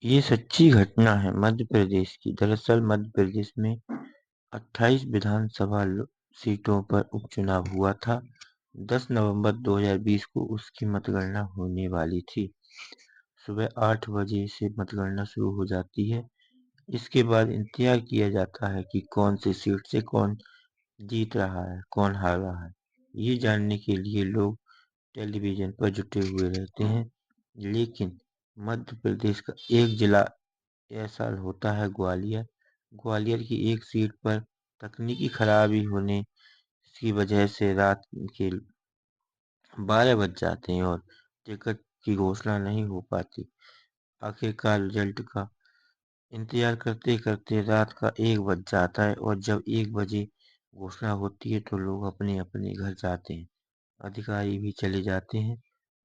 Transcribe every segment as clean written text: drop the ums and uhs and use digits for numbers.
ये सच्ची घटना है मध्य प्रदेश की। दरअसल मध्य प्रदेश में 28 विधानसभा सीटों पर उपचुनाव हुआ था। 10 नवंबर 2020 को उसकी मतगणना होने वाली थी। सुबह 8 बजे से मतगणना शुरू हो जाती है। इसके बाद इंतजार किया जाता है कि कौन सी सीट से कौन जीत रहा है, कौन हार रहा है। ये जानने के लिए लोग टेलीविजन पर जुटे हुए रहते हैं। लेकिन मध्य प्रदेश का एक जिला ऐसा होता है, ग्वालियर। ग्वालियर की एक सीट पर तकनीकी खराबी होने की वजह से रात के 12 बज जाते हैं और टिकट की घोषणा नहीं हो पाती। आखिरकार रिजल्ट का इंतजार करते करते रात का 1 बज जाता है और जब 1 बजे घोषणा होती है तो लोग अपने अपने घर जाते हैं। अधिकारी भी चले जाते हैं।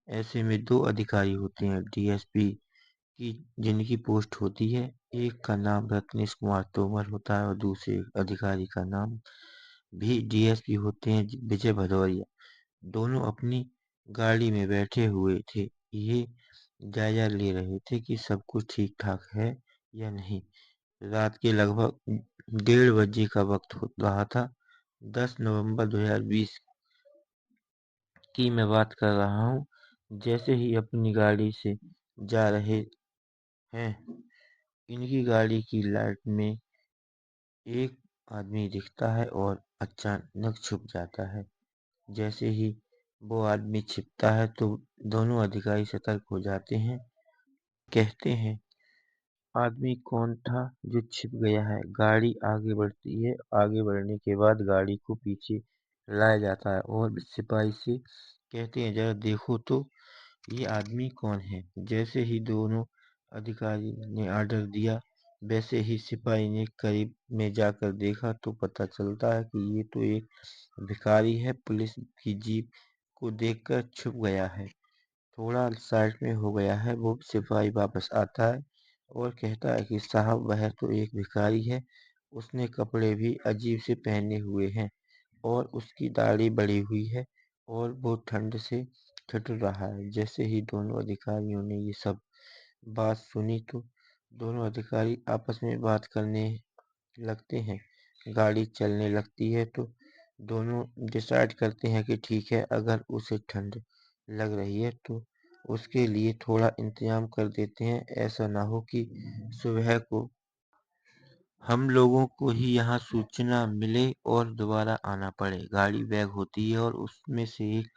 ऐसे में दो अधिकारी होते हैं डीएसपी की, जिनकी पोस्ट होती है। एक का नाम रत्नेश कुमार तोमर होता है और दूसरे अधिकारी का नाम भी डीएसपी होते हैं, विजय भदौरिया। दोनों अपनी गाड़ी में बैठे हुए थे। ये जायजा ले रहे थे कि सब कुछ ठीक ठाक है या नहीं। रात के लगभग 1:30 बजे का वक्त हो रहा था। 10 नवंबर 2020 की मैं बात कर रहा हूँ। जैसे ही अपनी गाड़ी से जा रहे हैं, इनकी गाड़ी की लाइट में एक आदमी दिखता है और अचानक छुप जाता है। जैसे ही वो आदमी छिपता है तो दोनों अधिकारी सतर्क हो जाते हैं। कहते हैं, आदमी कौन था जो छिप गया है? गाड़ी आगे बढ़ती है। आगे बढ़ने के बाद गाड़ी को पीछे लाया जाता है और सिपाही से कहते हैं, जरा देखो तो ये आदमी कौन है। जैसे ही दोनों अधिकारी ने ऑर्डर दिया, वैसे ही सिपाही ने करीब में जाकर देखा तो पता चलता है कि ये तो एक भिखारी है। पुलिस की जीप को देखकर छुप गया है। थोड़ा साइड में हो गया है। वो सिपाही वापस आता है और कहता है कि साहब, वह तो एक भिखारी है। उसने कपड़े भी अजीब से पहने हुए हैं और उसकी दाढ़ी बढ़ी हुई है और वो ठंड से ठिठुर रहा है। जैसे ही दोनों अधिकारियों ने ये सब बात सुनी तो दोनों अधिकारी आपस में बात करने लगते हैं। गाड़ी चलने लगती है तो दोनों डिसाइड करते हैं कि ठीक है, अगर उसे ठंड लग रही है तो उसके लिए थोड़ा इंतजाम कर देते हैं। ऐसा ना हो कि सुबह को हम लोगों को ही यहाँ सूचना मिले और दोबारा आना पड़े। गाड़ी बैग होती है और उसमें से एक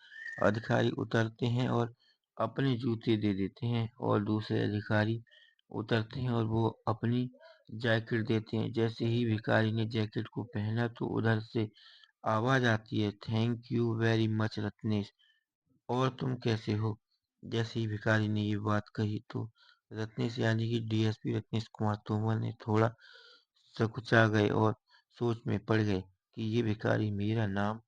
अधिकारी उतरते हैं और अपने जूते दे देते हैं और दूसरे अधिकारी उतरते हैं और वो अपनी जैकेट देते हैं। जैसे ही भिखारी ने जैकेट को पहना तो उधर से आवाज आती है, thank you very much Ratnesh, और तुम कैसे हो? जैसे ही भिखारी ने ये बात कही तो रत्नेश यानी कि डीएसपी रत्नेश कुमार तोमर ने थोड़ा सकुचा गए और सोच में पड़ गए कि ये भिखारी मेरा नाम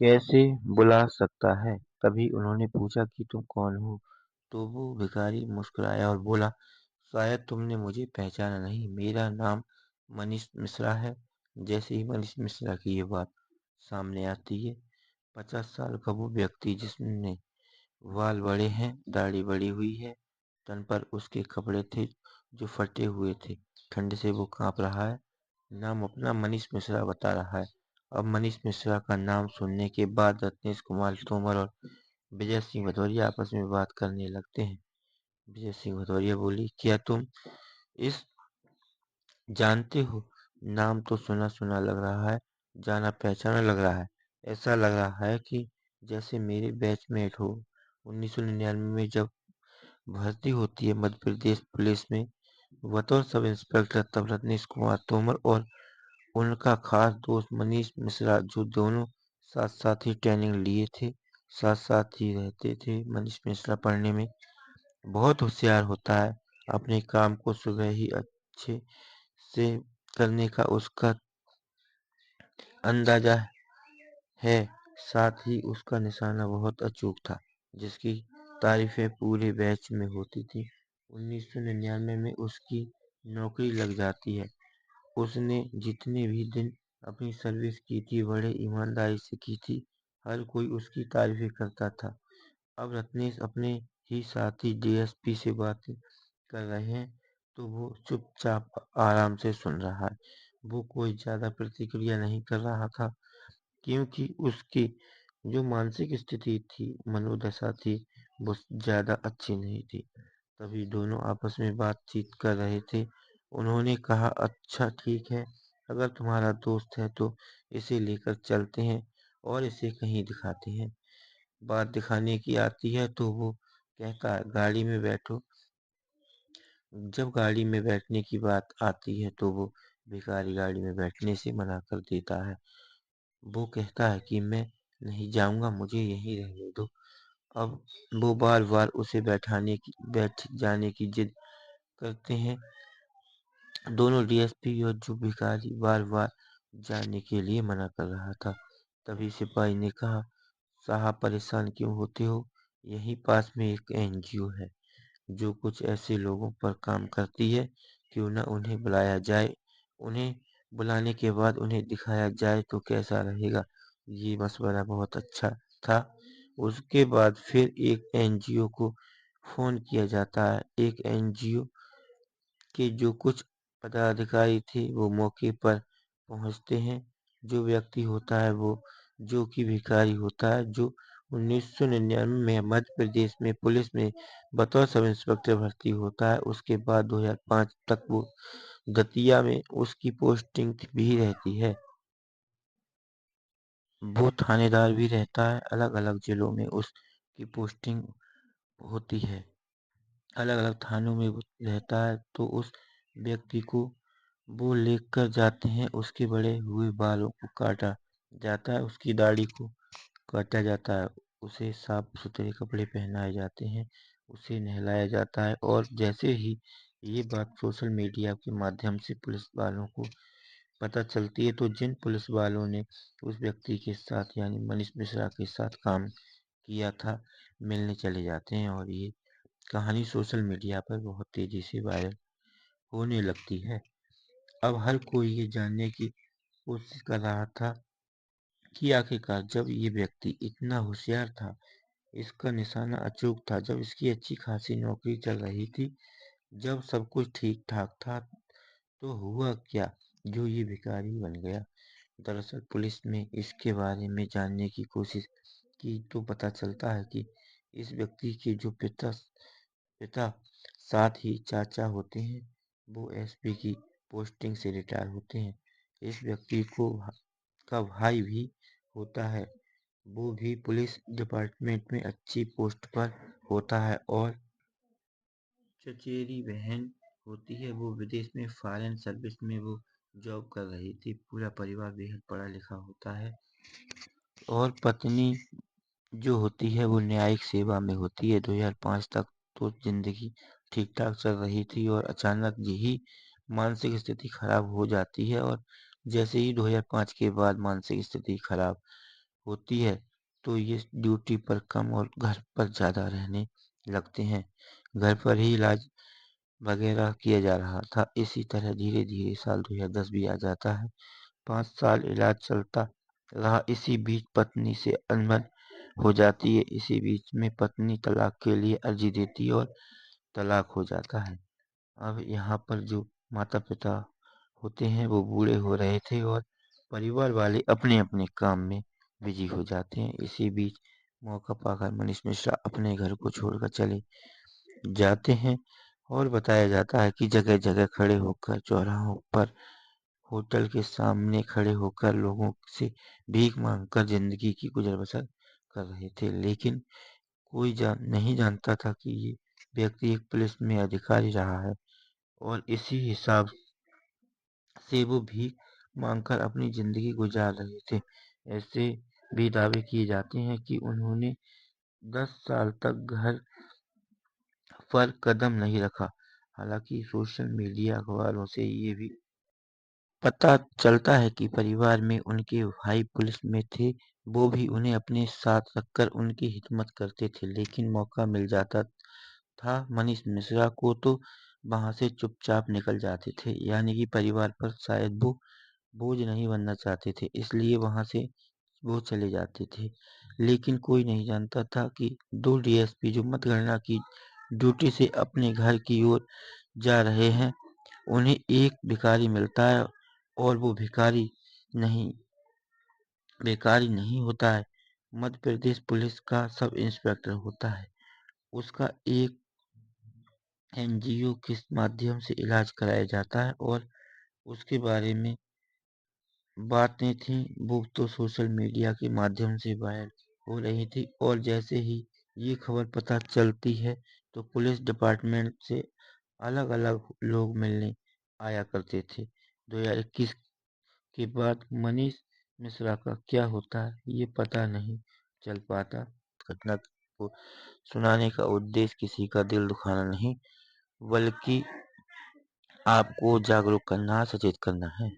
कैसे बुला सकता है। तभी उन्होंने पूछा कि तुम कौन हो? तो वो भिखारी मुस्कुराया और बोला, शायद तुमने मुझे पहचाना नहीं, मेरा नाम मनीष मिश्रा है। जैसे ही मनीष मिश्रा की ये बात सामने आती है, 50 साल का वो व्यक्ति जिसने बाल बड़े हैं, दाढ़ी बड़ी हुई है, तन पर उसके कपड़े थे जो फटे हुए थे, ठंड से वो कांप रहा है, नाम अपना मनीष मिश्रा बता रहा है। अब मनीष मिश्रा का नाम सुनने के बाद रत्नेश कुमार तोमर और विजय सिंह भदौरिया आपस में बात करने लगते हैं। विजय सिंह भदौरिया बोली, क्या तुम इस जानते हो? नाम तो सुना सुना लग रहा है, जाना पहचाना लग रहा है। ऐसा लग रहा है कि जैसे मेरे बैचमेट हो। 1999 में जब भर्ती होती है मध्य प्रदेश पुलिस में बतौर सब इंस्पेक्टर, तब रत्नेश कुमार तोमर और उनका खास दोस्त मनीष मिश्रा, जो दोनों साथ साथ ही ट्रेनिंग लिए थे, साथ साथ ही रहते थे। मनीष मिश्रा पढ़ने में बहुत होशियार होता है। अपने काम को सुबह ही अच्छे से करने का उसका अंदाजा है। साथ ही उसका निशाना बहुत अचूक था, जिसकी तारीफें पूरे बैच में होती थी। 1999 में उसकी नौकरी लग जाती है। उसने जितने भी दिन अपनी सर्विस की थी, बड़े ईमानदारी से की थी। हर कोई उसकी तारीफें करता था। अब रत्नेश अपने ही साथी डीएसपी से बात कर रहे हैं तो वो चुपचाप आराम से सुन रहा है। वो कोई ज़्यादा प्रतिक्रिया नहीं कर रहा था, क्योंकि उसकी जो मानसिक स्थिति थी, मनोदशा थी, वो ज़्यादा अच्छी नहीं थी। तभी दोनों आपस में बातचीत कर रहे थे। उन्होंने कहा, अच्छा ठीक है, अगर तुम्हारा दोस्त है तो इसे लेकर चलते हैं और इसे कहीं दिखाते हैं। बात दिखाने की आती है तो वो कहता है, गाड़ी में बैठो। जब गाड़ी में बैठने की बात आती है तो वो भिखारी गाड़ी में बैठने से मना कर देता है। वो कहता है कि मैं नहीं जाऊंगा, मुझे यहीं रहने दो। अब वो बार-बार उसे बैठ जाने की जिद करते हैं। दोनों डीएसपी और जो भिखारी बार-बार जाने के लिए मना कर रहा था। तभी सिपाही ने कहा, साहब परेशान क्यों होते हो? यहीं पास में एक एनजीओ है जो कुछ ऐसे लोगों पर काम करती है, क्यों न उन्हें बुलाया जाए। उन्हें बुलाने के बाद उन्हें दिखाया जाए तो कैसा रहेगा? ये मशवरा बहुत अच्छा था। उसके बाद फिर एक एनजीओ को फोन किया जाता है। एक एनजीओ के जो कुछ पदाधिकारी थे वो मौके पर पहुंचते हैं। जो व्यक्ति होता है वो जो कि भिखारी होता है, जो 1999 में मध्य प्रदेश में पुलिस में बतौर सब इंस्पेक्टर भर्ती होता है। उसके बाद 2005 तक वो दतिया में उसकी पोस्टिंग भी रहती है। वो थानेदार भी रहता है। अलग अलग जिलों में उसकी पोस्टिंग होती है। अलग अलग थानों में वो रहता है। तो उस व्यक्ति को वो लेकर जाते हैं। उसके बड़े हुए बालों को काटा जाता है, उसकी दाढ़ी को काटा जाता है, उसे साफ सुथरे कपड़े पहनाए जाते हैं, उसे नहलाया जाता है। और जैसे ही ये बात सोशल मीडिया के माध्यम से पुलिस वालों को पता चलती है तो जिन पुलिस वालों ने उस व्यक्ति के साथ यानी मनीष मिश्रा के साथ काम किया था, मिलने चले जाते हैं और ये कहानी सोशल मीडिया पर बहुत तेजी से वायरल होने लगती है। अब हर कोई ये जानने की कोशिश कर रहा था कि आखिरकार जब ये व्यक्ति इतना होशियार था, इसका निशाना अचूक था, जब इसकी अच्छी खासी नौकरी चल रही थी, जब सब कुछ ठीक ठाक था, तो हुआ क्या जो ये भिखारी बन गया। दरअसल पुलिस ने इसके बारे में जानने की कोशिश की तो पता चलता है कि इस व्यक्ति के जो पिता साथ ही चाचा होते हैं, वो एसपी की पोस्टिंग से रिटायर होते हैं। इस व्यक्ति को का भाई भी होता है, वो भी पुलिस डिपार्टमेंट में अच्छी पोस्ट पर होता है। और चचेरी बहन होती है, वो विदेश में फॉरेन सर्विस में वो जॉब कर रही थी। पूरा परिवार बेहद पढ़ा लिखा होता है और पत्नी जो होती है वो न्यायिक सेवा में होती है। 2005 तक तो जिंदगी ठीक ठाक चल रही थी और अचानक ही मानसिक स्थिति खराब हो जाती है। और जैसे ही 2005 के बाद मानसिक स्थिति खराब होती है तो ये ड्यूटी पर कम और घर पर ज़्यादा रहने लगते हैं। घर पर ही इलाज वगैरह किया जा रहा था। इसी तरह धीरे धीरे साल 2010 भी आ जाता है। 5 साल इलाज चलता रहा। इसी बीच पत्नी से अनबन हो जाती है। इसी बीच में पत्नी तलाक के लिए अर्जी देती है और तलाक हो जाता है। अब यहाँ पर जो माता पिता होते हैं वो बूढ़े हो रहे थे और परिवार वाले अपने अपने काम में बिजी हो जाते हैं। इसी बीच मौका पाकर मनीष मिश्रा अपने घर को छोड़कर चले जाते हैं और बताया जाता है कि जगह जगह खड़े होकर, चौराहों पर, होटल के सामने खड़े होकर लोगों से भीख मांगकर जिंदगी की गुजर बसर कर रहे थे। लेकिन कोई नहीं जानता था कि ये व्यक्ति एक पुलिस में अधिकारी रहा है और इसी हिसाब से वो भीख मांगकर अपनी जिंदगी गुजार रहे थे। ऐसे भी दावे किए जाते हैं कि उन्होंने 10 साल तक घर पर कदम नहीं रखा। हालांकि सोशल मीडिया अखबारों से ये भी पता चलता है कि परिवार में उनके भाई पुलिस में थे, वो भी उन्हें अपने साथ रखकर उनकी हिम्मत करते थे। लेकिन मौका मिल जाता था मनीष मिश्रा को तो वहां से चुपचाप निकल जाते थे। यानी कि परिवार पर शायद वो बोझ नहीं बनना चाहते थे, इसलिए वहां से वो चले जाते थे। लेकिन कोई नहीं जानता था कि दो डीएसपी जो मतगणना की ड्यूटी से अपने घर की ओर जा रहे हैं। उन्हें एक भिखारी मिलता है और वो भिखारी नहीं बेकारी नहीं होता है। मध्य प्रदेश पुलिस का सब इंस्पेक्टर होता है। उसका एक एनजीओ के माध्यम से इलाज कराया जाता है और उसके बारे में बातें थी वो तो सोशल मीडिया के माध्यम से वायरल हो रही थी। और जैसे ही ये खबर पता चलती है तो पुलिस डिपार्टमेंट से अलग अलग लोग मिलने आया करते थे। 2021 के बाद मनीष मिश्रा का क्या होता है ये पता नहीं चल पाता। घटना को सुनाने का उद्देश्य किसी का दिल दुखाना नहीं, बल्कि आपको जागरूक करना, सचेत करना है।